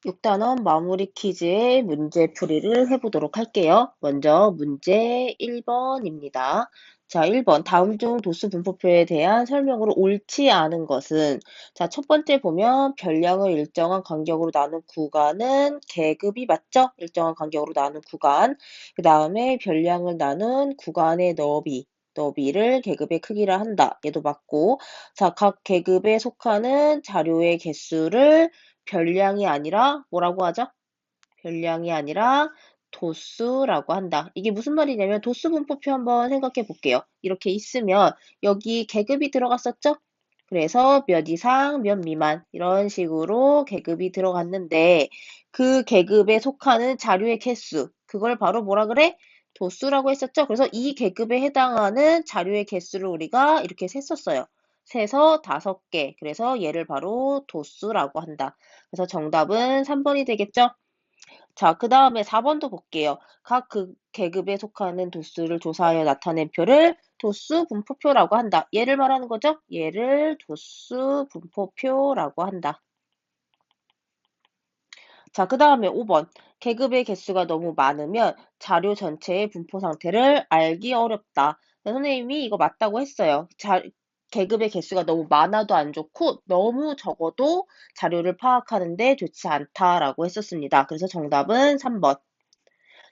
6단원 마무리 퀴즈의 문제풀이를 해보도록 할게요. 먼저 문제 1번입니다. 자, 1번. 다음 중 도수 분포표에 대한 설명으로 옳지 않은 것은, 자, 첫 번째 보면 별량을 일정한 간격으로 나눈 구간은 계급이 맞죠? 일정한 간격으로 나눈 구간. 그 다음에 별량을 나눈 구간의 너비를 계급의 크기라 한다. 얘도 맞고, 자, 각 계급에 속하는 자료의 개수를 별량이 아니라 뭐라고 하죠? 별량이 아니라 도수라고 한다. 이게 무슨 말이냐면 도수 분포표 한번 생각해 볼게요. 이렇게 있으면 여기 계급이 들어갔었죠? 그래서 몇 이상, 몇 미만 이런 식으로 계급이 들어갔는데 그 계급에 속하는 자료의 개수 그걸 바로 뭐라 그래? 도수라고 했었죠? 그래서 이 계급에 해당하는 자료의 개수를 우리가 이렇게 셌었어요. 세서 5개. 그래서 얘를 바로 도수라고 한다. 그래서 정답은 3번이 되겠죠? 자, 그 다음에 4번도 볼게요. 각 그 계급에 속하는 도수를 조사하여 나타낸 표를 도수 분포표라고 한다. 얘를 말하는 거죠? 얘를 도수 분포표라고 한다. 자, 그 다음에 5번. 계급의 개수가 너무 많으면 자료 전체의 분포 상태를 알기 어렵다. 선생님이 이거 맞다고 했어요. 계급의 개수가 너무 많아도 안 좋고 너무 적어도 자료를 파악하는데 좋지 않다라고 했었습니다. 그래서 정답은 3번.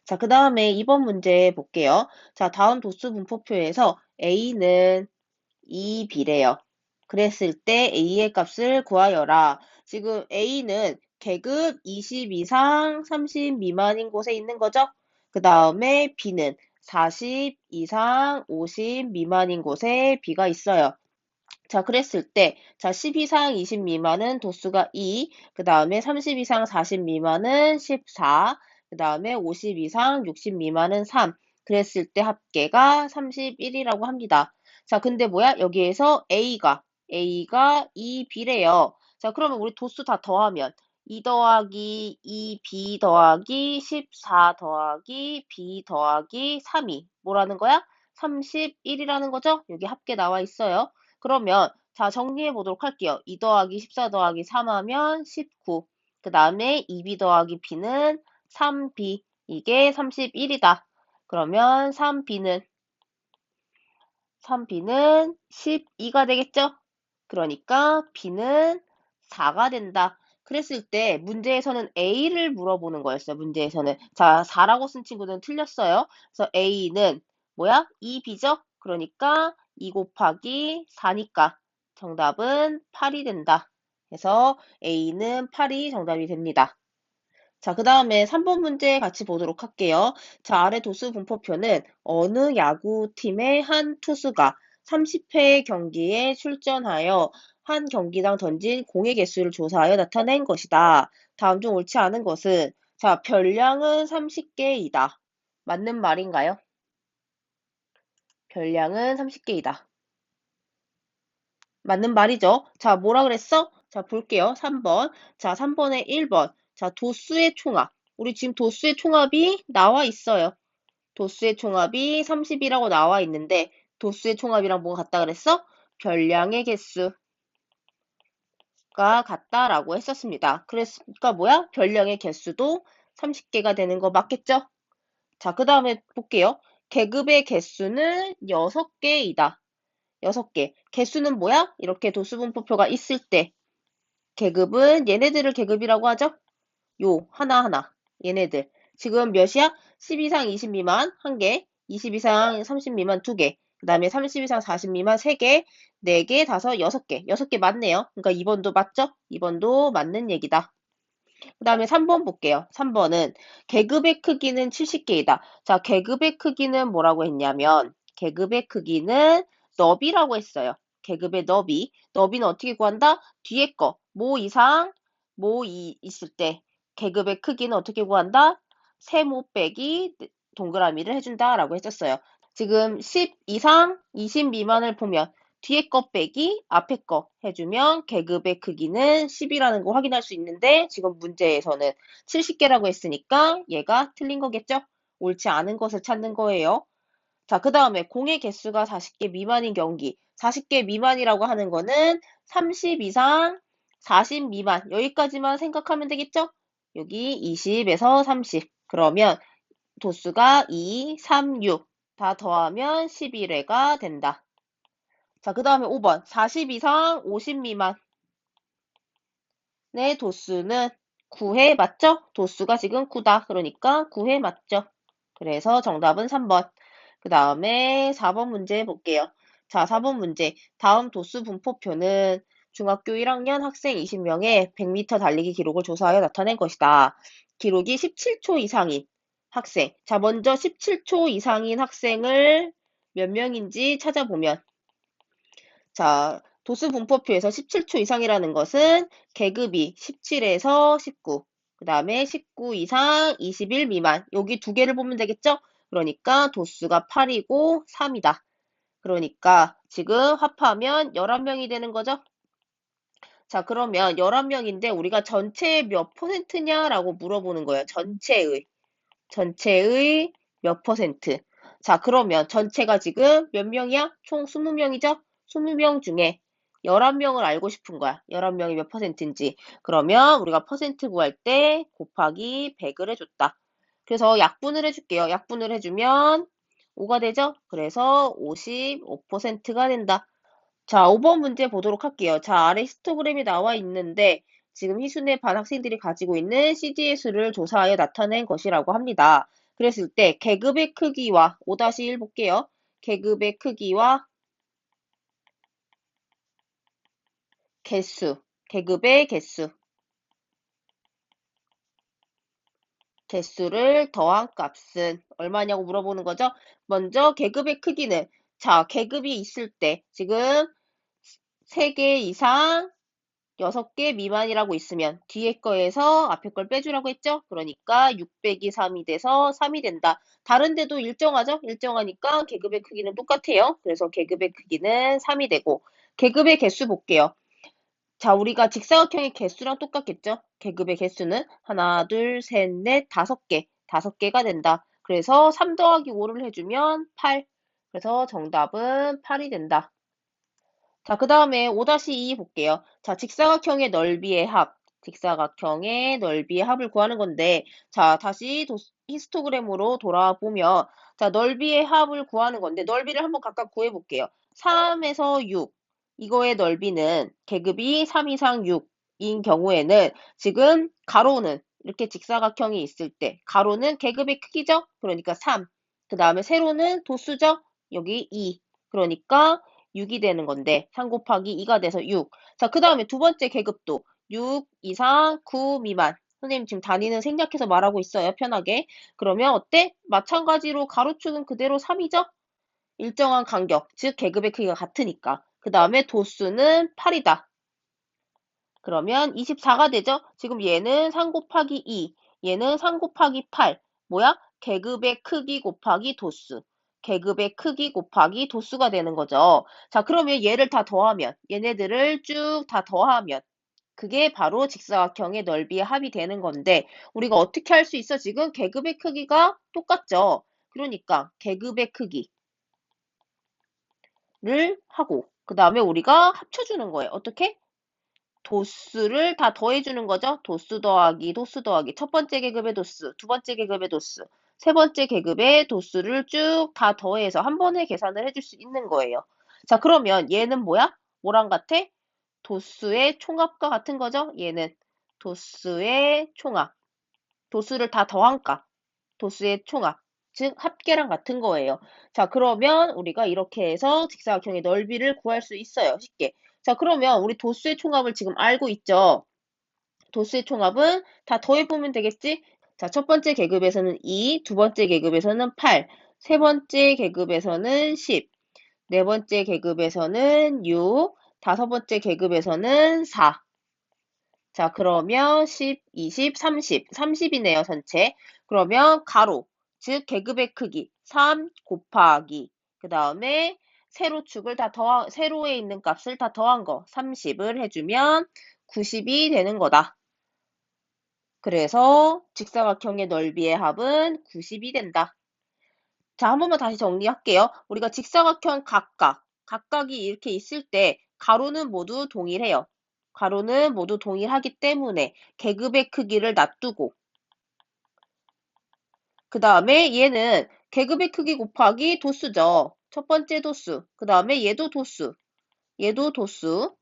자, 그 다음에 2번 문제 볼게요. 자, 다음 도수 분포표에서 A는 2B래요. 그랬을 때 A의 값을 구하여라. 지금 A는 계급 20 이상 30 미만인 곳에 있는 거죠? 그 다음에 B는 40 이상 50 미만인 곳에 B가 있어요. 자, 그랬을 때, 자, 10 이상 20 미만은 도수가 2, 그 다음에 30 이상 40 미만은 14, 그 다음에 50 이상 60 미만은 3. 그랬을 때 합계가 31이라고 합니다. 자, 근데 뭐야? 여기에서 A가 2B래요. 자, 그러면 우리 도수 다 더하면 2 더하기 2B 더하기 14 더하기 B 더하기 3이 뭐라는 거야? 31이라는 거죠? 여기 합계 나와 있어요. 그러면 자 정리해 보도록 할게요. 2 더하기 14 더하기 3 하면 19. 그 다음에 2b 더하기 b는 3b. 이게 31이다. 그러면 3b는 12가 되겠죠? 그러니까 b는 4가 된다. 그랬을 때 문제에서는 a를 물어보는 거였어요. 문제에서는. 자, 4라고 쓴 친구는 틀렸어요. 그래서 a는 뭐야? 2b죠? 그러니까 2 곱하기 4니까 정답은 8이 된다. 그래서 a는 8이 정답이 됩니다. 자, 그 다음에 3번 문제 같이 보도록 할게요. 자, 아래 도수 분포표는 어느 야구팀의 한 투수가 30회 경기에 출전하여 한 경기당 던진 공의 개수를 조사하여 나타낸 것이다. 다음 중 옳지 않은 것은, 자, 별량은 30개이다. 맞는 말인가요? 별량은 30개이다. 맞는 말이죠. 자, 뭐라 그랬어? 자, 볼게요. 3번. 자, 3번에 1번. 자, 도수의 총합. 우리 지금 도수의 총합이 나와 있어요. 도수의 총합이 30이라고 나와 있는데, 도수의 총합이랑 뭐가 같다 그랬어? 별량의 개수가 같다라고 했었습니다. 그러니까 뭐야? 별량의 개수도 30개가 되는 거 맞겠죠? 자, 그 다음에 볼게요. 계급의 개수는 6개이다. 6개. 개수는 뭐야? 이렇게 도수분포표가 있을 때 계급은 얘네들을 계급이라고 하죠? 요 하나하나 얘네들 지금 몇이야? 10 이상 20 미만 1개, 20 이상 30 미만 2개, 그 다음에 30 이상 40 미만 3개, 4개, 5, 6개. 6개 맞네요. 그러니까 2번도 맞죠? 2번도 맞는 얘기다. 그 다음에 3번 볼게요. 3번은 계급의 크기는 70개이다. 자, 계급의 크기는 뭐라고 했냐면 계급의 크기는 너비라고 했어요. 계급의 너비. 너비는 어떻게 구한다? 뒤에 거. 모 이상, 있을 때 계급의 크기는 어떻게 구한다? 세모 빼기 동그라미를 해준다라고 했었어요. 지금 10 이상 20 미만을 보면 뒤에 거 빼기 앞에 거 해주면 계급의 크기는 10이라는 거 확인할 수 있는데 지금 문제에서는 70개라고 했으니까 얘가 틀린 거겠죠? 옳지 않은 것을 찾는 거예요. 자, 그 다음에 공의 개수가 40개 미만인 경기. 40개 미만이라고 하는 거는 30 이상 40 미만 여기까지만 생각하면 되겠죠? 여기 20에서 30. 그러면 도수가 2, 3, 6. 다 더하면 11회가 된다. 자, 그 다음에 5번. 40 이상 50 미만의 도수는 9회 맞죠? 도수가 지금 9다. 그러니까 9회 맞죠? 그래서 정답은 3번. 그 다음에 4번 문제 볼게요. 자, 4번 문제. 다음 도수 분포표는 중학교 1학년 학생 20명의 100m 달리기 기록을 조사하여 나타낸 것이다. 기록이 17초 이상인 학생. 자, 먼저 17초 이상인 학생을 몇 명인지 찾아보면, 자, 도수 분포표에서 17초 이상이라는 것은 계급이 17에서 19, 그 다음에 19 이상 21 미만, 여기 두 개를 보면 되겠죠? 그러니까 도수가 8이고 3이다. 그러니까 지금 합하면 11명이 되는 거죠? 자, 그러면 11명인데 우리가 전체의 몇 퍼센트냐라고 물어보는 거예요. 전체의 몇 퍼센트. 자, 그러면 전체가 지금 몇 명이야? 총 20명이죠? 20명 중에 11명을 알고 싶은 거야. 11명이 몇 퍼센트인지. 그러면 우리가 퍼센트 구할 때 곱하기 100을 해줬다. 그래서 약분을 해줄게요. 약분을 해주면 5가 되죠? 그래서 55%가 된다. 자, 5번 문제 보도록 할게요. 자, 아래 히스토그램이 나와 있는데 지금 희순의 반 학생들이 가지고 있는 CD의 수를 조사하여 나타낸 것이라고 합니다. 그랬을 때 계급의 크기와 5-1 볼게요. 계급의 크기와 개수, 계급의 개수를 더한 값은 얼마냐고 물어보는 거죠. 먼저 계급의 크기는, 자, 계급이 있을 때 지금 3개 이상 6개 미만이라고 있으면 뒤에 거에서 앞에 걸 빼주라고 했죠? 그러니까 600이 3이 돼서 3이 된다. 다른 데도 일정하죠? 일정하니까 계급의 크기는 똑같아요. 그래서 계급의 크기는 3이 되고, 계급의 개수 볼게요. 자, 우리가 직사각형의 개수랑 똑같겠죠? 계급의 개수는 하나, 둘, 셋, 넷, 5개. 5개가 된다. 그래서 3 더하기 5를 해주면 8. 그래서 정답은 8이 된다. 자, 그 다음에 5-2 볼게요. 자, 직사각형의 넓이의 합. 직사각형의 넓이의 합을 구하는 건데, 자, 다시 히스토그램으로 돌아보면, 자, 넓이의 합을 구하는 건데, 넓이를 한번 각각 구해볼게요. 3에서 6. 이거의 넓이는 계급이 3 이상 6인 경우에는 지금 가로는 이렇게 직사각형이 있을 때, 가로는 계급의 크기죠? 그러니까 3. 그 다음에 세로는 도수죠? 여기 2. 그러니까 6이 되는 건데 3 곱하기 2가 돼서 6. 자, 그 다음에 두 번째 계급도 6 이상 9 미만. 선생님 지금 단위는 생략해서 말하고 있어요. 편하게. 그러면 어때? 마찬가지로 가로축은 그대로 3이죠? 일정한 간격, 즉 계급의 크기가 같으니까. 그 다음에 도수는 8이다. 그러면 24가 되죠? 지금 얘는 3 곱하기 2, 얘는 3 곱하기 8. 뭐야? 계급의 크기 곱하기 도수. 계급의 크기 곱하기 도수가 되는 거죠. 자, 그러면 얘를 다 더하면, 얘네들을 쭉 다 더하면, 그게 바로 직사각형의 넓이의 합이 되는 건데, 우리가 어떻게 할 수 있어? 지금 계급의 크기가 똑같죠? 그러니까 계급의 크기를 하고, 그 다음에 우리가 합쳐주는 거예요. 어떻게? 도수를 다 더해주는 거죠. 도수 더하기 도수 더하기 첫 번째 계급의 도수, 두 번째 계급의 도수, 세 번째 계급의 도수를 쭉 다 더해서 한 번에 계산을 해줄 수 있는 거예요. 자, 그러면 얘는 뭐야? 뭐랑 같아? 도수의 총합과 같은 거죠. 얘는 도수의 총합, 도수를 다 더한 값, 도수의 총합, 즉 합계랑 같은 거예요. 자, 그러면 우리가 이렇게 해서 직사각형의 넓이를 구할 수 있어요. 쉽게. 자, 그러면 우리 도수의 총합을 지금 알고 있죠? 도수의 총합은 다 더해보면 되겠지? 자, 첫 번째 계급에서는 2, 두 번째 계급에서는 8, 세 번째 계급에서는 10, 네 번째 계급에서는 6, 다섯 번째 계급에서는 4. 자, 그러면 10, 20, 30. 30이네요, 전체. 그러면 가로, 즉 계급의 크기 3 곱하기 그 다음에 세로축을 다 더한, 세로에 있는 값을 다 더한 거 30을 해주면 90이 되는 거다. 그래서 직사각형의 넓이의 합은 90이 된다. 자, 한 번만 다시 정리할게요. 우리가 직사각형 각각이 이렇게 있을 때 가로는 모두 동일해요. 가로는 모두 동일하기 때문에 계급의 크기를 놔두고 그 다음에 얘는 계급의 크기 곱하기 도수죠. 첫 번째 도수. 그 다음에 얘도 도수. 얘도 도수.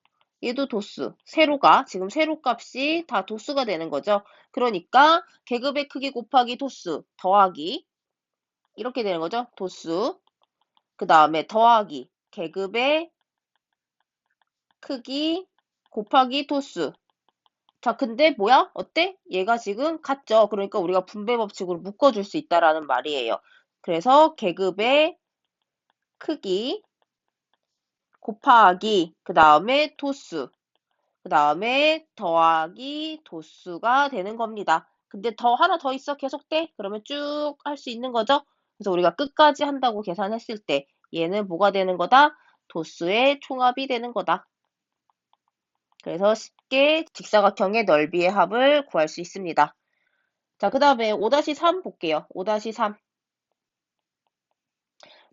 얘도 도수. 세로가 지금 세로 값이 다 도수가 되는 거죠. 그러니까 계급의 크기 곱하기 도수 더하기 이렇게 되는 거죠. 도수. 그 다음에 더하기 계급의 크기 곱하기 도수. 자, 근데 뭐야? 어때? 얘가 지금 같죠? 그러니까 우리가 분배 법칙으로 묶어줄 수 있다라는 말이에요. 그래서 계급의 크기 곱하기 그 다음에 도수 그 다음에 더하기 도수가 되는 겁니다. 근데 하나 더 있어? 계속 돼? 그러면 쭉 할 수 있는 거죠? 그래서 우리가 끝까지 한다고 계산했을 때 얘는 뭐가 되는 거다? 도수의 총합이 되는 거다. 그래서 쉽게 직사각형의 넓이의 합을 구할 수 있습니다. 자, 그 다음에 5-3 볼게요. 5-3.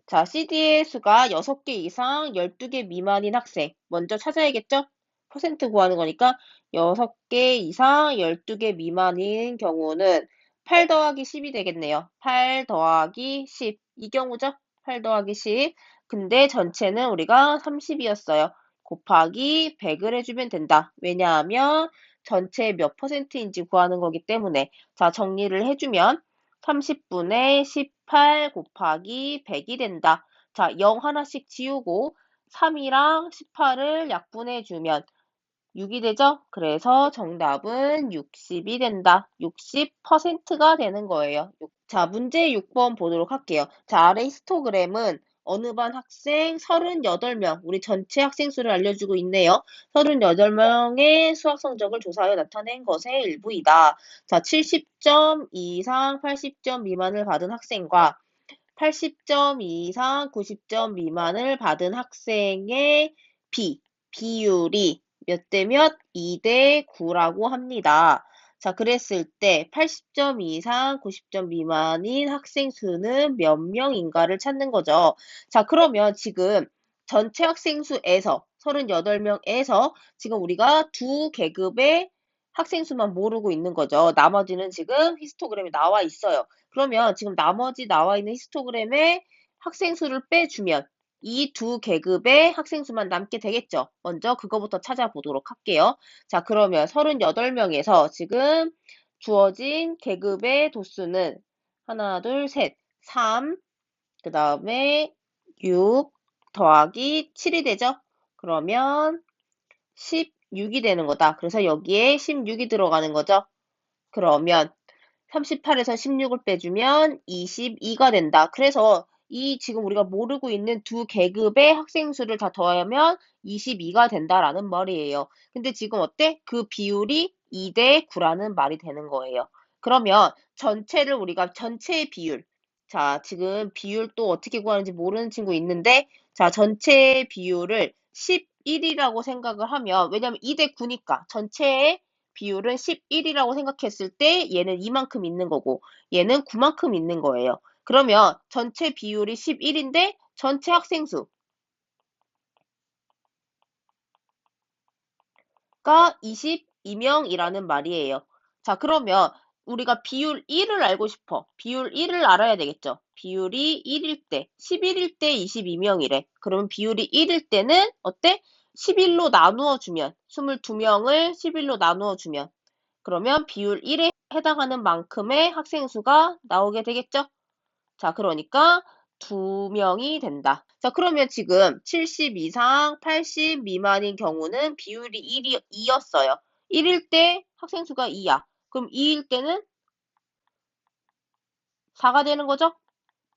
자, CD의 수가 6개 이상 12개 미만인 학생. 먼저 찾아야겠죠? 퍼센트 구하는 거니까 6개 이상 12개 미만인 경우는 8 더하기 10이 되겠네요. 8 더하기 10. 이 경우죠? 8 더하기 10. 근데 전체는 우리가 30이었어요. 곱하기 100을 해주면 된다. 왜냐하면 전체 몇 퍼센트인지 구하는 거기 때문에. 자, 정리를 해주면 30분의 18 곱하기 100이 된다. 자, 0 하나씩 지우고 3이랑 18을 약분해주면 6이 되죠? 그래서 정답은 60이 된다. 60%가 되는 거예요. 자, 문제 6번 보도록 할게요. 자, 아래 히스토그램은 어느 반 학생 38명, 우리 전체 학생 수를 알려주고 있네요. 38명의 수학 성적을 조사하여 나타낸 것의 일부이다. 자, 70점 이상 80점 미만을 받은 학생과 80점 이상 90점 미만을 받은 학생의 비율이 몇 대 몇? 2대 9라고 합니다. 자, 그랬을 때 80점 이상 90점 미만인 학생 수는 몇 명인가를 찾는 거죠. 자, 그러면 지금 전체 학생 수에서 38명에서 지금 우리가 두 계급의 학생 수만 모르고 있는 거죠. 나머지는 지금 히스토그램에 나와 있어요. 그러면 지금 나머지 나와 있는 히스토그램에 학생 수를 빼주면 이 두 계급의 학생 수만 남게 되겠죠. 먼저 그거부터 찾아보도록 할게요. 자, 그러면 38명에서 지금 주어진 계급의 도수는 하나, 둘, 셋, 3, 그 다음에 6 더하기 7이 되죠. 그러면 16이 되는 거다. 그래서 여기에 16이 들어가는 거죠. 그러면 38에서 16을 빼주면 22가 된다. 그래서 이 지금 우리가 모르고 있는 두 계급의 학생 수를 다 더하면 22가 된다라는 말이에요. 근데 지금 어때? 그 비율이 2대 9라는 말이 되는 거예요. 그러면 전체를 우리가 전체의 비율. 자, 지금 비율 또 어떻게 구하는지 모르는 친구 있는데, 자, 전체의 비율을 11이라고 생각을 하면, 왜냐면 2대 9니까 전체의 비율은 11이라고 생각했을 때 얘는 이만큼 있는 거고 얘는 9만큼 있는 거예요. 그러면 전체 비율이 11인데 전체 학생 수가 22명이라는 말이에요. 자, 그러면 우리가 비율 1을 알고 싶어. 비율 1을 알아야 되겠죠. 비율이 1일 때, 11일 때 22명이래. 그러면 비율이 1일 때는 어때? 11로 나누어 주면, 22명을 11로 나누어 주면 그러면 비율 1에 해당하는 만큼의 학생 수가 나오게 되겠죠? 자, 그러니까 2명이 된다. 자, 그러면 지금 70 이상 80 미만인 경우는 비율이 2였어요. 1일 때 학생 수가 2야. 그럼 2일 때는 4가 되는 거죠?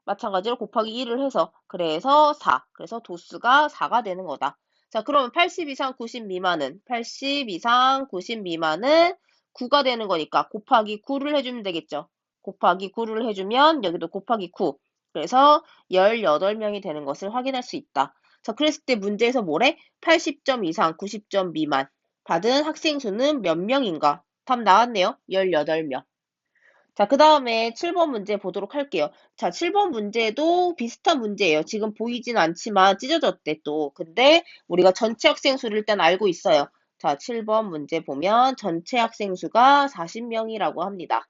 마찬가지로 곱하기 1을 해서 그래서 4. 그래서 도수가 4가 되는 거다. 자, 그러면 80 이상 90 미만은 80 이상 90 미만은 9가 되는 거니까 곱하기 9를 해주면 되겠죠. 곱하기 9를 해주면 여기도 곱하기 9. 그래서 18명이 되는 것을 확인할 수 있다. 자, 그랬을 때 문제에서 뭐래? 80점 이상 90점 미만 받은 학생 수는 몇 명인가? 답 나왔네요. 18명. 자, 그 다음에 7번 문제 보도록 할게요. 자, 7번 문제도 비슷한 문제예요. 지금 보이진 않지만 찢어졌대 또. 근데 우리가 전체 학생 수를 일단 알고 있어요. 자, 7번 문제 보면 전체 학생 수가 40명이라고 합니다.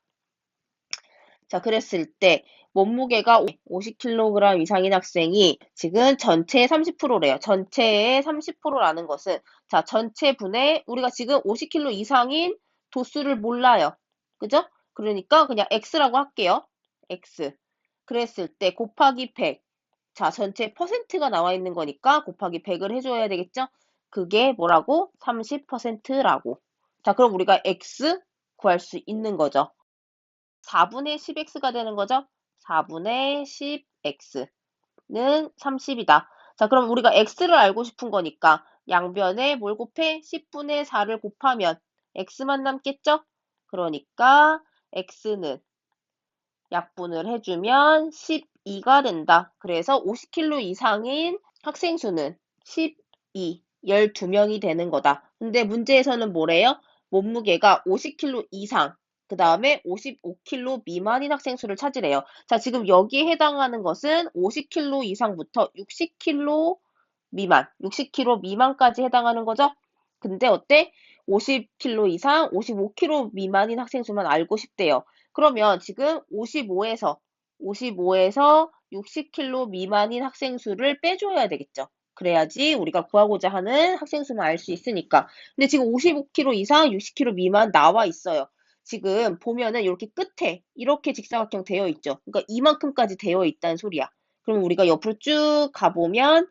자, 그랬을 때 몸무게가 50kg 이상인 학생이 지금 전체의 30%래요. 전체의 30%라는 것은 자, 전체 분의 우리가 지금 50kg 이상인 도수를 몰라요. 그죠? 그러니까 그냥 x라고 할게요. x. 그랬을 때 곱하기 100. 자, 전체 퍼센트가 나와 있는 거니까 곱하기 100을 해줘야 되겠죠? 그게 뭐라고? 30%라고. 자, 그럼 우리가 x 구할 수 있는 거죠. 4분의 10x가 되는 거죠? 4분의 10x는 30이다. 자, 그럼 우리가 x를 알고 싶은 거니까 양변에 뭘 곱해? 10분의 4를 곱하면 x만 남겠죠? 그러니까 x는 약분을 해주면 12가 된다. 그래서 50kg 이상인 학생 수는 12, 12명이 되는 거다. 근데 문제에서는 뭐래요? 몸무게가 50kg 이상, 그 다음에 55kg 미만인 학생 수를 찾으래요. 자, 지금 여기에 해당하는 것은 50kg 이상부터 60kg 미만, 60kg 미만까지 해당하는 거죠? 근데 어때? 50kg 이상, 55kg 미만인 학생 수만 알고 싶대요. 그러면 지금 55에서 60kg 미만인 학생 수를 빼줘야 되겠죠. 그래야지 우리가 구하고자 하는 학생 수만 알 수 있으니까. 근데 지금 55kg 이상, 60kg 미만 나와 있어요. 지금 보면은 이렇게 끝에 이렇게 직사각형 되어 있죠. 그러니까 이만큼까지 되어 있다는 소리야. 그럼 우리가 옆으로 쭉 가보면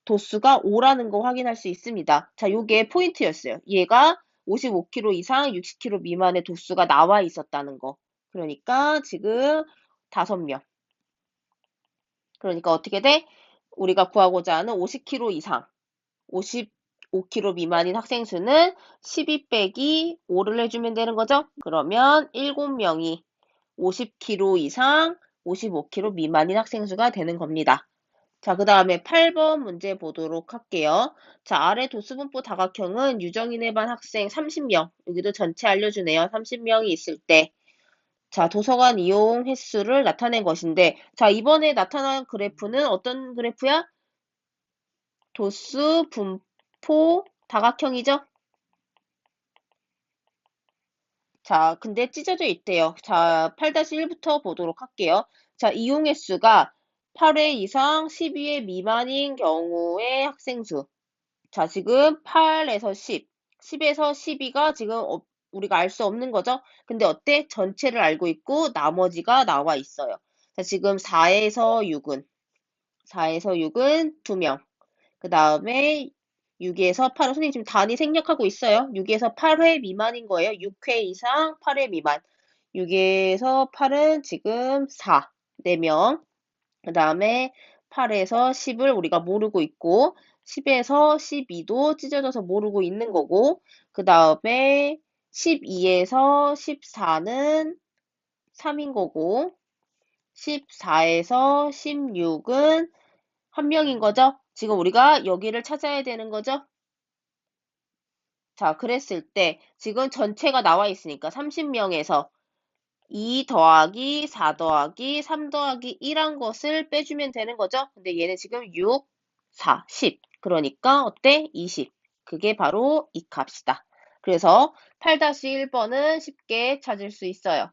도수가 5라는 거 확인할 수 있습니다. 자, 요게 포인트였어요. 얘가 55kg 이상, 60kg 미만의 도수가 나와 있었다는 거. 그러니까 지금 5명. 그러니까 어떻게 돼? 우리가 구하고자 하는 50kg 이상, 55kg 미만인 학생 수는 12 빼기 5를 해주면 되는 거죠? 그러면 7명이 50kg 이상, 55kg 미만인 학생 수가 되는 겁니다. 자, 그 다음에 8번 문제 보도록 할게요. 자, 아래 도수분포 다각형은 유정인의 반 학생 30명, 여기도 전체 알려주네요. 30명이 있을 때, 자, 도서관 이용 횟수를 나타낸 것인데, 자, 이번에 나타난 그래프는 어떤 그래프야? 도수 분포 다각형이죠? 자, 근데 찢어져 있대요. 자, 8-1부터 보도록 할게요. 자, 이용 횟수가 8회 이상 12회 미만인 경우의 학생 수. 자, 지금 8에서 10, 10에서 12가 지금 우리가 알 수 없는 거죠? 근데 어때? 전체를 알고 있고 나머지가 나와 있어요. 자, 지금 4에서 6은 2명. 그 다음에 6에서 8은 선생님 지금 단위 생략하고 있어요. 6에서 8회 미만인 거예요. 6회 이상 8회 미만. 6에서 8은 지금 4, 4명. 그 다음에 8에서 10을 우리가 모르고 있고 10에서 12도 찢어져서 모르고 있는 거고 그 다음에 12에서 14는 3인 거고 14에서 16은 한 명인 거죠? 지금 우리가 여기를 찾아야 되는 거죠? 자, 그랬을 때 지금 전체가 나와 있으니까 30명에서 2 더하기 4 더하기 3 더하기 1한 것을 빼주면 되는 거죠. 근데 얘는 지금 6, 4, 10. 그러니까 어때? 20. 그게 바로 이 값이다. 그래서 8-1번은 쉽게 찾을 수 있어요.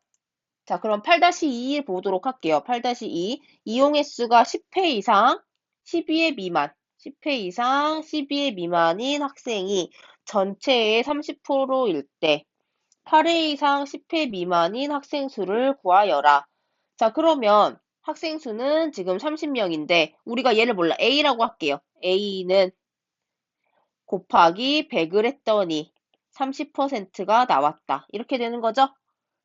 자, 그럼 8-2 보도록 할게요. 8-2. 이용 횟수가 10회 이상, 12회 미만. 10회 이상, 12회 미만인 학생이 전체의 30%일 때 8회 이상 10회 미만인 학생 수를 구하여라. 자, 그러면 학생 수는 지금 30명인데 우리가 얘를 몰라. A라고 할게요. A는 곱하기 100을 했더니 30%가 나왔다. 이렇게 되는 거죠?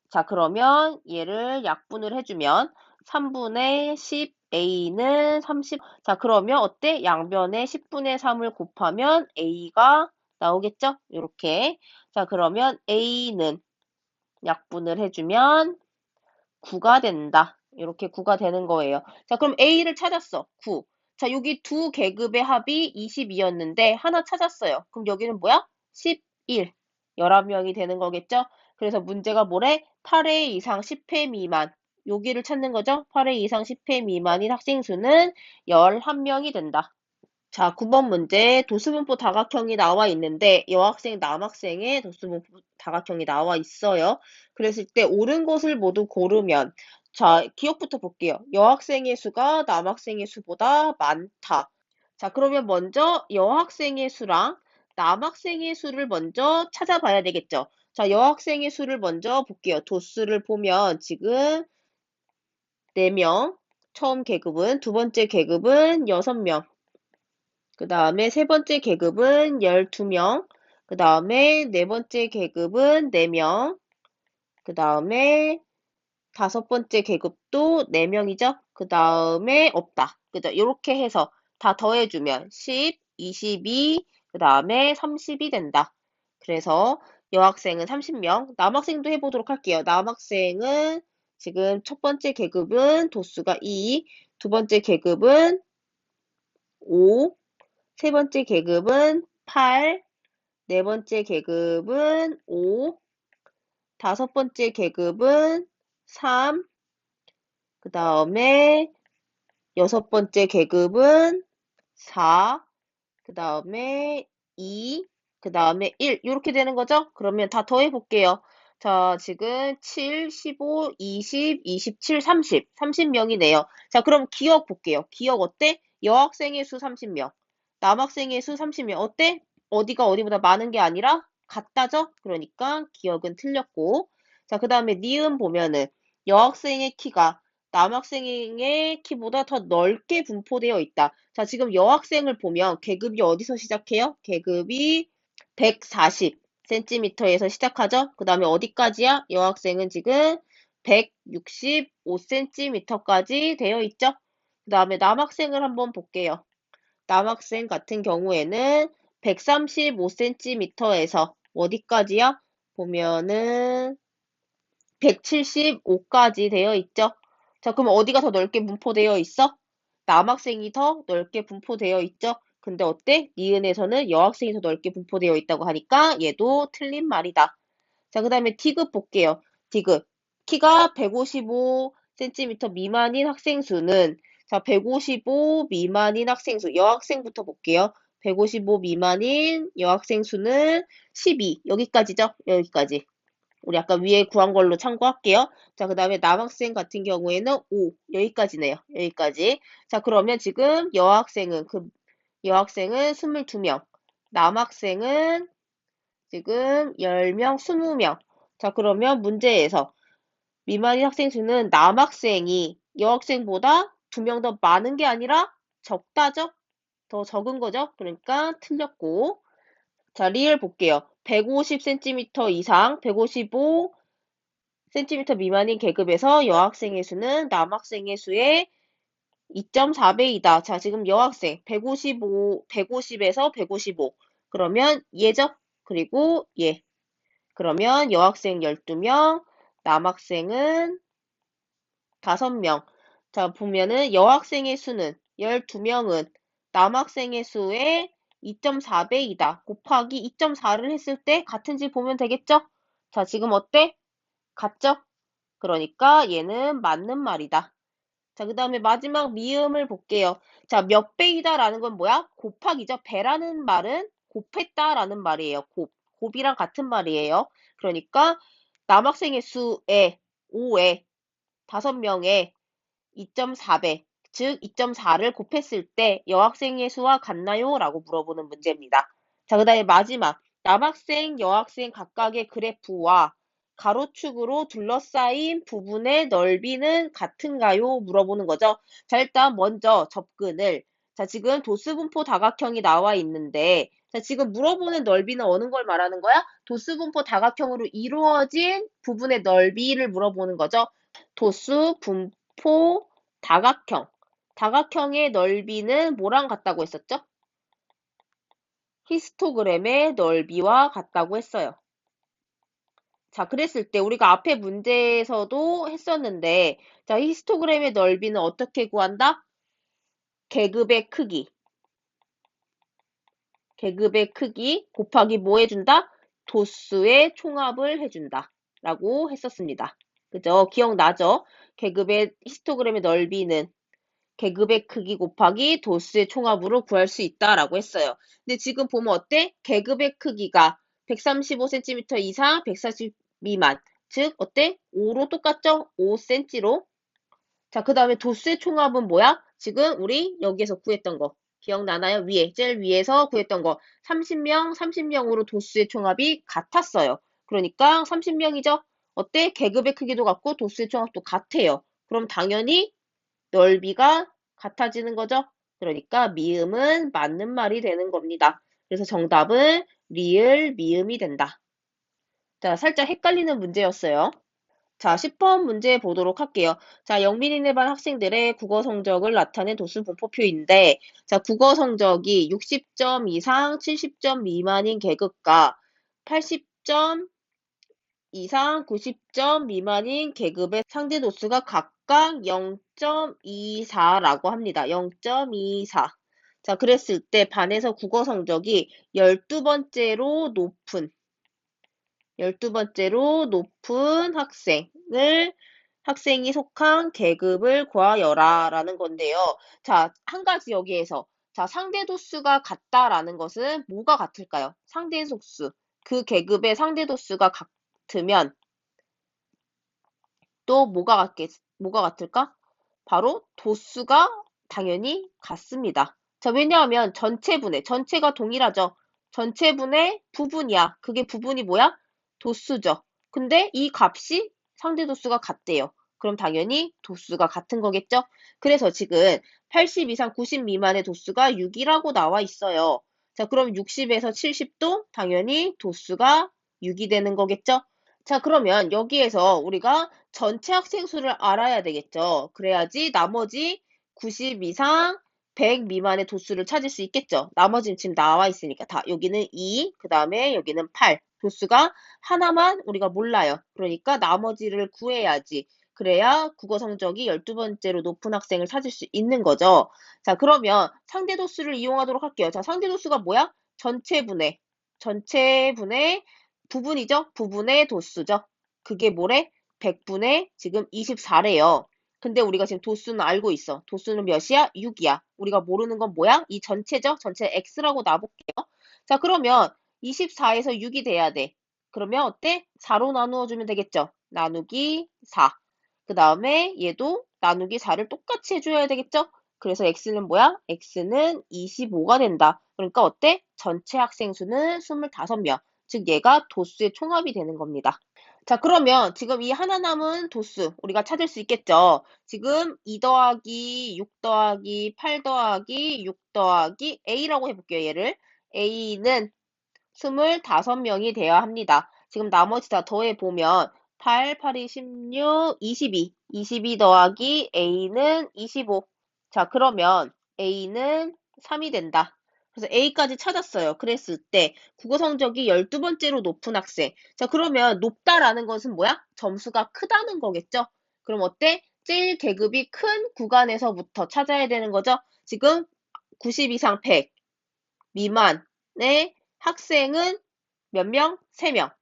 자, 그러면 얘를 약분을 해주면 3분의 10 A는 30. 자, 그러면 어때? 양변에 10분의 3을 곱하면 A가 나오겠죠? 이렇게. 자, 그러면 A는 약분을 해주면 9가 된다. 이렇게 9가 되는 거예요. 자, 그럼 A를 찾았어. 9. 자, 여기 두 계급의 합이 22였는데 하나 찾았어요. 그럼 여기는 뭐야? 11. 11명이 되는 거겠죠? 그래서 문제가 뭐래? 8회 이상 10회 미만. 여기를 찾는 거죠? 8회 이상 10회 미만인 학생 수는 11명이 된다. 자, 9번 문제 도수분포 다각형이 나와 있는데 여학생, 남학생의 도수분포 다각형이 나와 있어요. 그랬을 때 옳은 것을 모두 고르면 자, 기억부터 볼게요. 여학생의 수가 남학생의 수보다 많다. 자, 그러면 먼저 여학생의 수랑 남학생의 수를 먼저 찾아봐야 되겠죠. 자, 여학생의 수를 먼저 볼게요. 도수를 보면 지금 4명, 처음 계급은, 두 번째 계급은 6명, 그 다음에 세 번째 계급은 12명, 그 다음에 네 번째 계급은 4명, 그 다음에 다섯 번째 계급도 4명이죠? 그 다음에 없다. 그죠? 이렇게 해서 다 더해주면 10, 22, 그 다음에 30이 된다. 그래서 여학생은 30명, 남학생도 해보도록 할게요. 남학생은 지금 첫 번째 계급은 도수가 2, 두 번째 계급은 5, 세 번째 계급은 8, 네 번째 계급은 5, 다섯 번째 계급은 3, 그 다음에 여섯 번째 계급은 4, 그 다음에 2, 그 다음에 1. 이렇게 되는 거죠? 그러면 다 더해 볼게요. 자, 지금 7, 15, 20, 27, 30. 30명이네요. 자, 그럼 기억 볼게요. 기억 어때? 여학생의 수 30명, 남학생의 수 30명. 어때? 어디가 어디보다 많은 게 아니라 같다죠? 그러니까 기억은 틀렸고. 자, 그 다음에 니은 보면은 여학생의 키가 남학생의 키보다 더 넓게 분포되어 있다. 자, 지금 여학생을 보면 계급이 어디서 시작해요? 계급이 140cm에서 시작하죠? 그 다음에 어디까지야? 여학생은 지금 165cm까지 되어 있죠? 그 다음에 남학생을 한번 볼게요. 남학생 같은 경우에는 135cm에서 어디까지야? 보면은 175까지 되어 있죠? 자, 그럼 어디가 더 넓게 분포되어 있어? 남학생이 더 넓게 분포되어 있죠? 근데 어때? 니은에서는 여학생이 더 넓게 분포되어 있다고 하니까 얘도 틀린 말이다. 자, 그 다음에 D급 볼게요. D급. 키가 155cm 미만인 학생 수는 자, 155 미만인 학생 수. 여학생부터 볼게요. 155 미만인 여학생 수는 12. 여기까지죠? 여기까지. 우리 아까 위에 구한 걸로 참고할게요. 자, 그 다음에 남학생 같은 경우에는 5. 여기까지네요. 여기까지. 자, 그러면 지금 여학생은 22명. 남학생은 지금 10명, 20명. 자, 그러면 문제에서 미만인 학생 수는 남학생이 여학생보다 2명 더 많은 게 아니라 적다죠? 더 적은 거죠? 그러니까 틀렸고. 자, 리을 볼게요. 150cm 이상, 155cm 미만인 계급에서 여학생의 수는 남학생의 수의 2.4배이다. 자, 지금 여학생 150에서 155. 그러면 얘죠? 그리고 얘. 그러면 여학생 12명, 남학생은 5명. 자, 보면은 여학생의 수는 12명은 남학생의 수의 2.4배이다. 곱하기 2.4를 했을 때 같은지 보면 되겠죠? 자, 지금 어때? 같죠? 그러니까 얘는 맞는 말이다. 자, 그 다음에 마지막 미음을 볼게요. 자, 몇 배이다 라는 건 뭐야? 곱하기죠. 배라는 말은 곱했다 라는 말이에요. 곱이랑 같은 말이에요. 그러니까 남학생의 수에 5에 5명에 2.4배, 즉 2.4를 곱했을 때 여학생의 수와 같나요? 라고 물어보는 문제입니다. 자, 그 다음에 마지막 남학생, 여학생 각각의 그래프와 가로축으로 둘러싸인 부분의 넓이는 같은가요? 물어보는 거죠. 자, 일단 먼저 접근을 자, 지금 도수분포 다각형이 나와 있는데 자, 지금 물어보는 넓이는 어느 걸 말하는 거야? 도수분포 다각형으로 이루어진 부분의 넓이를 물어보는 거죠. 도수분포 다각형. 다각형의 넓이는 뭐랑 같다고 했었죠? 히스토그램의 넓이와 같다고 했어요. 자, 그랬을 때 우리가 앞에 문제에서도 했었는데 자, 히스토그램의 넓이는 어떻게 구한다? 계급의 크기. 계급의 크기 곱하기 뭐 해준다? 도수의 총합을 해준다. 라고 했었습니다. 그죠? 기억나죠? 계급의 히스토그램의 넓이는 계급의 크기 곱하기 도수의 총합으로 구할 수 있다라고 했어요. 근데 지금 보면 어때? 계급의 크기가 135cm 이상, 140 미만. 즉 어때? 5로 똑같죠? 5cm로. 자, 그 다음에 도수의 총합은 뭐야? 지금 우리 여기에서 구했던 거. 기억나나요? 위에, 제일 위에서 구했던 거. 30명, 30명으로 도수의 총합이 같았어요. 그러니까 30명이죠? 어때? 계급의 크기도 같고 도수의 총합도 같아요. 그럼 당연히 넓이가 같아지는 거죠? 그러니까 미음은 맞는 말이 되는 겁니다. 그래서 정답은 리을 미음이 된다. 자, 살짝 헷갈리는 문제였어요. 자, 10번 문제 보도록 할게요. 자, 영민이네 반 학생들의 국어 성적을 나타낸 도수 분포표인데, 자, 국어 성적이 60점 이상 70점 미만인 계급과 80점 이상 90점 미만인 계급의 상대 도수가 각각 0.24라고 합니다. 0.24. 자, 그랬을 때 반에서 국어 성적이 12번째로 높은 학생이 속한 계급을 구하여라 라는 건데요. 자, 한 가지 여기에서 자, 상대 도수가 같다라는 것은 뭐가 같을까요? 상대 속수. 그 계급의 상대 도수가 같으면 또 뭐가 같을까? 바로 도수가 당연히 같습니다. 자, 왜냐하면 전체가 동일하죠. 전체분의 부분이야. 그게 부분이 뭐야? 도수죠. 근데 이 값이 상대 도수가 같대요. 그럼 당연히 도수가 같은 거겠죠? 그래서 지금 80 이상 90 미만의 도수가 6이라고 나와 있어요. 자, 그럼 60에서 70도 당연히 도수가 6이 되는 거겠죠? 자, 그러면 여기에서 우리가 전체 학생 수를 알아야 되겠죠. 그래야지 나머지 90 이상 100 미만의 도수를 찾을 수 있겠죠. 나머지는 지금 나와 있으니까 다. 여기는 2, 그 다음에 여기는 8. 도수가 하나만 우리가 몰라요. 그러니까 나머지를 구해야지. 그래야 국어 성적이 12번째로 높은 학생을 찾을 수 있는 거죠. 자, 그러면 상대 도수를 이용하도록 할게요. 자, 상대 도수가 뭐야? 전체분의 부분이죠? 부분의 도수죠. 그게 뭐래? 100분의 지금 24래요. 근데 우리가 지금 도수는 알고 있어. 도수는 몇이야? 6이야. 우리가 모르는 건 뭐야? 이 전체죠? 전체 x라고 놔볼게요. 자, 그러면 24에서 6이 돼야 돼. 그러면 어때? 4로 나누어주면 되겠죠? 나누기 4. 그 다음에 얘도 나누기 4를 똑같이 해줘야 되겠죠? 그래서 x는 뭐야? x는 25가 된다. 그러니까 어때? 전체 학생 수는 25명. 즉 얘가 도수의 총합이 되는 겁니다. 자, 그러면 지금 이 하나 남은 도수 우리가 찾을 수 있겠죠? 지금 2 더하기 6 더하기 8 더하기 6 더하기 A라고 해볼게요, 얘를. A는 25명이 되어야 합니다. 지금 나머지 다 더해보면 8, 8이 16, 22. 22 더하기 A는 25. 자, 그러면 A는 3이 된다. 그래서 A까지 찾았어요. 그랬을 때 국어 성적이 12번째로 높은 학생. 자, 그러면 높다라는 것은 뭐야? 점수가 크다는 거겠죠? 그럼 어때? 제일 계급이 큰 구간에서부터 찾아야 되는 거죠? 지금 90 이상 100 미만의 학생은 몇 명? 3명.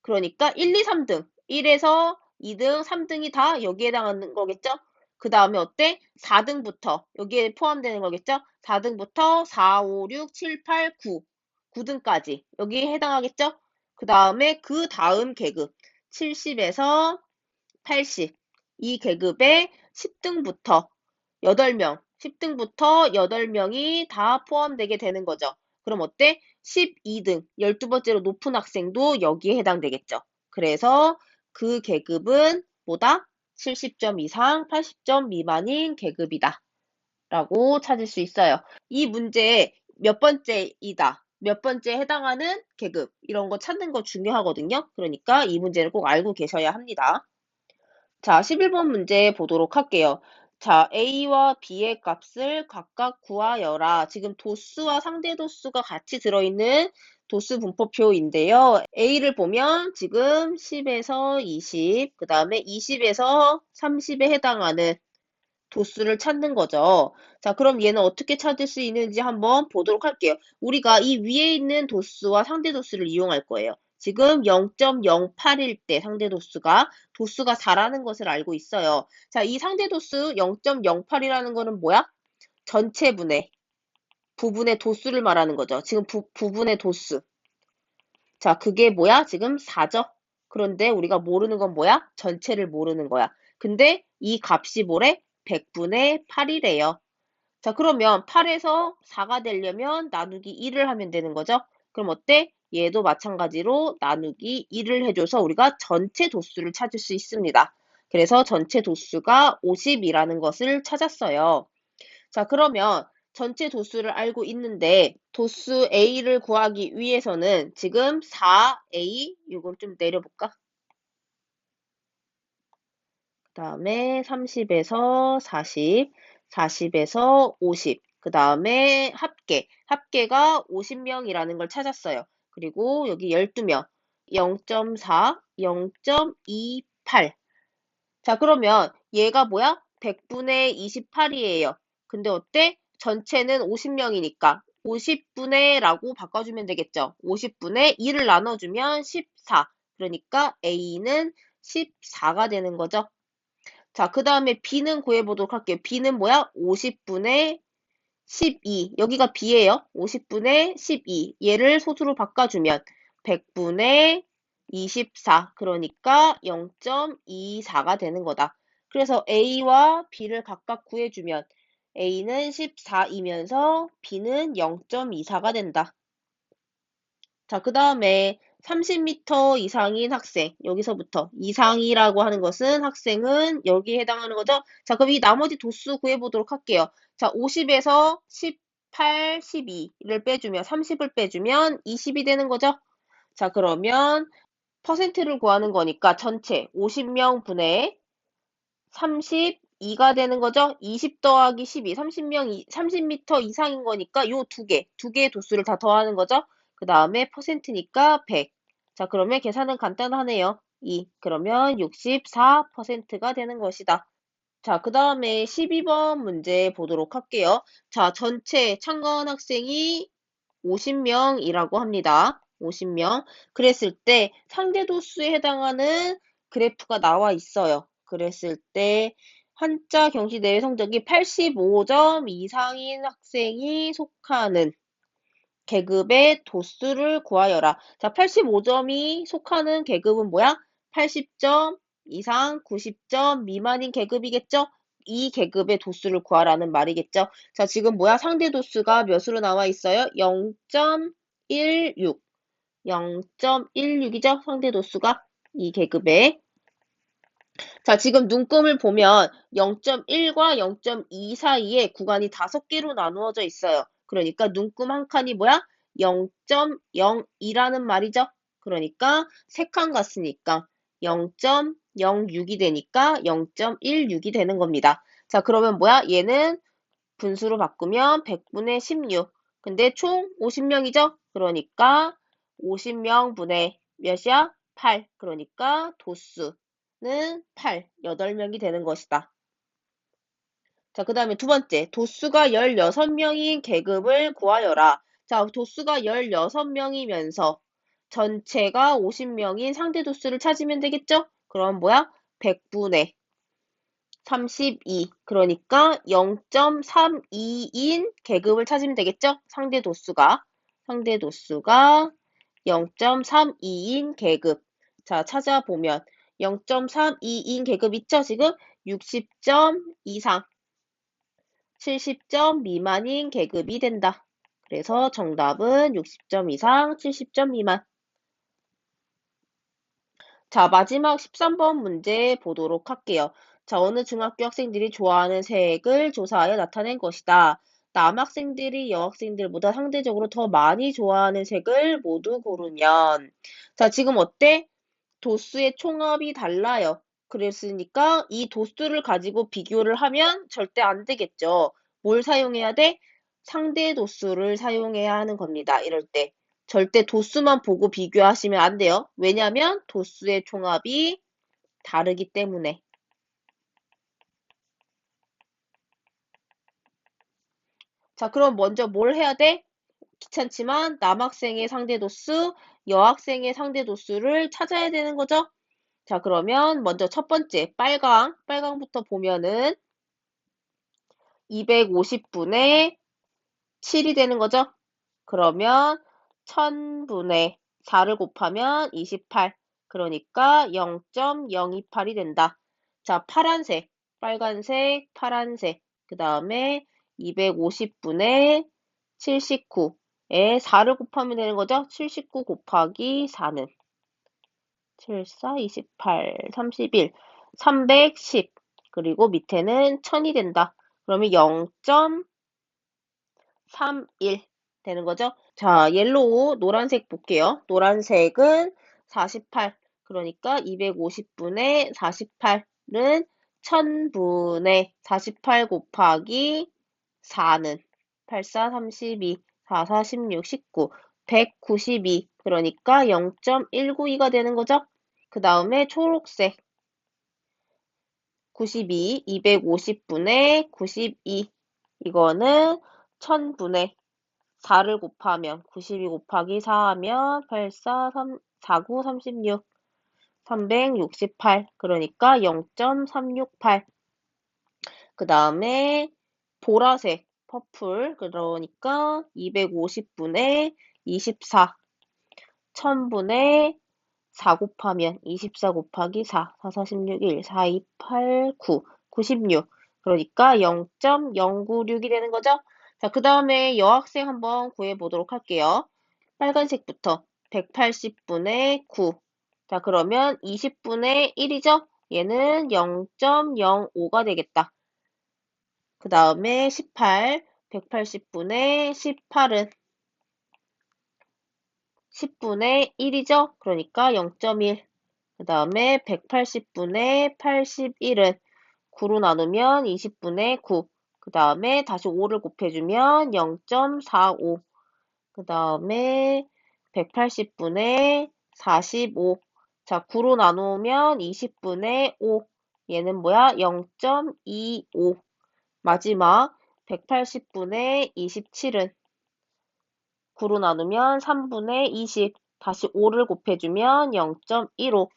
그러니까 1, 2, 3등. 1에서 2등, 3등이 다 여기에 해당하는 거겠죠? 그 다음에 어때? 4등부터 여기에 포함되는 거겠죠? 4등부터 4, 5, 6, 7, 8, 9. 9등까지 여기에 해당하겠죠? 그 다음에 그 다음 계급 70에서 80. 이 계급의 10등부터 8명, 10등부터 8명이 다 포함되게 되는 거죠. 그럼 어때? 12등, 12번째로 높은 학생도 여기에 해당되겠죠. 그래서 그 계급은 뭐다? 70점 이상 80점 미만인 계급이다. 라고 찾을 수 있어요. 이 문제 몇 번째이다. 몇 번째에 해당하는 계급. 이런 거 찾는 거 중요하거든요. 그러니까 이 문제를 꼭 알고 계셔야 합니다. 자, 11번 문제 보도록 할게요. 자, A와 B의 값을 각각 구하여라. 지금 도수와 상대 도수가 같이 들어있는 도수 분포표인데요. A를 보면 지금 10에서 20, 그 다음에 20에서 30에 해당하는 도수를 찾는 거죠. 자, 그럼 얘는 어떻게 찾을 수 있는지 한번 보도록 할게요. 우리가 이 위에 있는 도수와 상대 도수를 이용할 거예요. 지금 0.08일 때 상대 도수가 도수가 4라는 것을 알고 있어요. 자, 이 상대 도수 0.08이라는 거는 뭐야? 전체 부분의 도수를 말하는 거죠. 지금 부분의 도수. 자, 그게 뭐야? 지금 4죠? 그런데 우리가 모르는 건 뭐야? 전체를 모르는 거야. 근데 이 값이 뭐래? 100분의 8이래요. 자, 그러면 8에서 4가 되려면 나누기 1을 하면 되는 거죠? 그럼 어때? 얘도 마찬가지로 나누기 1을 해줘서 우리가 전체 도수를 찾을 수 있습니다. 그래서 전체 도수가 50이라는 것을 찾았어요. 자, 그러면 전체 도수를 알고 있는데 도수 A를 구하기 위해서는 지금 4A, 이걸 좀 내려볼까? 그 다음에 30에서 40, 40에서 50, 그 다음에 합계가 50명이라는 걸 찾았어요. 그리고 여기 12명, 0.4, 0.28. 자, 그러면 얘가 뭐야? 100분의 28이에요. 근데 어때? 전체는 50명이니까 50분의 라고 바꿔주면 되겠죠. 50분의 2를 나눠주면 14. 그러니까 A는 14가 되는 거죠. 자, 그 다음에 B는 구해보도록 할게요. B는 뭐야? 50분의 12. 여기가 B예요. 50분의 12. 얘를 소수로 바꿔주면 100분의 24. 그러니까 0.24가 되는 거다. 그래서 A와 B를 각각 구해주면 A는 14이면서 B는 0.24가 된다. 자, 그 다음에 30m 이상인 학생, 여기서부터 이상이라고 하는 것은 학생은 여기에 해당하는 거죠. 자, 그럼 이 나머지 도수 구해보도록 할게요. 자, 50에서 18, 12를 빼주면 30을 빼주면 20이 되는 거죠. 자, 그러면 퍼센트를 구하는 거니까 전체 50명 분의 32가 되는 거죠. 20 더하기 12, 30m 이상인 거니까 요 두 개의 도수를 다 더하는 거죠. 그 다음에 퍼센트니까 100. 자, 그러면 계산은 간단하네요. 2. 그러면 64%가 되는 것이다. 자, 그 다음에 12번 문제 보도록 할게요. 자, 전체 참가한 학생이 50명이라고 합니다. 50명. 그랬을 때 상대 도수에 해당하는 그래프가 나와 있어요. 그랬을 때 한자 경시 내외 성적이 85점 이상인 학생이 속하는 계급의 도수를 구하여라. 자, 85점이 속하는 계급은 뭐야? 80점 이상 90점 미만인 계급이겠죠? 이 계급의 도수를 구하라는 말이겠죠? 자, 지금 뭐야? 상대 도수가 몇으로 나와 있어요? 0.16. 0.16이죠? 상대 도수가 이 계급에. 자, 지금 눈금을 보면 0.1과 0.2 사이에 구간이 5개로 나누어져 있어요. 그러니까 눈금 한 칸이 뭐야? 0.02라는 말이죠. 그러니까 3칸 갔으니까 0.06이 되니까 0.16이 되는 겁니다. 자, 그러면 뭐야? 얘는 분수로 바꾸면 100분의 16. 근데 총 50명이죠? 그러니까 50명 분의 몇이야? 8. 그러니까 도수는 8, 8명이 되는 것이다. 자, 그 다음에 두 번째, 도수가 16명인 계급을 구하여라. 자, 도수가 16명이면서 전체가 50명인 상대 도수를 찾으면 되겠죠? 그럼 뭐야? 100분의 32. 그러니까 0.32인 계급을 찾으면 되겠죠? 상대 도수가 0.32인 계급. 자, 찾아보면 0.32인 계급 있죠? 지금 60점 이상, 70점 미만인 계급이 된다. 그래서 정답은 60점 이상, 70점 미만. 자, 마지막 13번 문제 보도록 할게요. 자, 어느 중학교 학생들이 좋아하는 색을 조사하여 나타낸 것이다. 남학생들이 여학생들보다 상대적으로 더 많이 좋아하는 색을 모두 고르면. 자, 지금 어때? 도수의 총합이 달라요. 그랬으니까 이 도수를 가지고 비교를 하면 절대 안 되겠죠. 뭘 사용해야 돼? 상대 도수를 사용해야 하는 겁니다. 이럴 때. 절대 도수만 보고 비교하시면 안 돼요. 왜냐하면 도수의 총합이 다르기 때문에. 자, 그럼 먼저 뭘 해야 돼? 귀찮지만 남학생의 상대 도수, 여학생의 상대 도수를 찾아야 되는 거죠. 자, 그러면 먼저 첫 번째 빨강부터 보면은 250분의 7이 되는 거죠? 그러면 1000분의 4를 곱하면 28. 그러니까 0.028이 된다. 자, 빨간색, 파란색. 그 다음에 250분의 79에 4를 곱하면 되는 거죠? 79 곱하기 4는 7, 4, 28, 31, 310. 그리고 밑에는 1000이 된다. 그러면 0.31 되는 거죠? 자, 노란색 볼게요. 노란색은 48. 그러니까 250분의 48은 1000분의 48 곱하기 4는 84, 32, 44, 16, 19, 192. 그러니까 0.192가 되는 거죠? 그 다음에 초록색 92, 250분의 92. 이거는 1000분의 4를 곱하면 92 곱하기 4 하면 84, 49, 36, 368. 그러니까 0.368. 그 다음에 보라색, 퍼플. 그러니까 250분의 24. 1000분의 4 곱하면 24 곱하기 4, 4, 4, 16, 1, 4, 2, 8, 9, 96. 그러니까 0.096이 되는 거죠? 자, 그 다음에 여학생 한번 구해보도록 할게요. 빨간색부터 180분의 9. 자, 그러면 20분의 1이죠? 얘는 0.05가 되겠다. 그 다음에 18, 180분의 18은 10분의 1이죠? 그러니까 0.1. 그 다음에 180분의 81은 9로 나누면 20분의 9. 그 다음에 다시 5를 곱해주면 0.45. 그 다음에 180분의 45. 자, 9로 나누면 20분의 5. 얘는 뭐야? 0.25. 마지막 180분의 27은 9로 나누면 3분의 20. 다시 5를 곱해주면 0.15.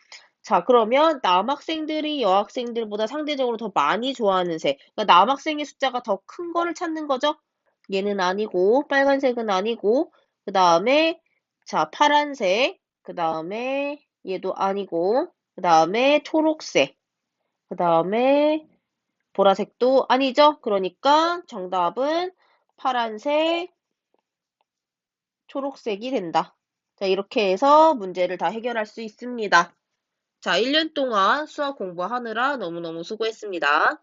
자, 그러면 남학생들이 여학생들보다 상대적으로 더 많이 좋아하는 색. 그러니까 남학생의 숫자가 더 큰 거를 찾는 거죠? 얘는 아니고, 빨간색은 아니고, 그 다음에, 자, 파란색, 그 다음에 얘도 아니고, 그 다음에 초록색, 그 다음에 보라색도 아니죠? 그러니까 정답은 파란색, 초록색이 된다. 자, 이렇게 해서 문제를 다 해결할 수 있습니다. 자, 1년 동안 수학 공부하느라 너무너무 수고했습니다.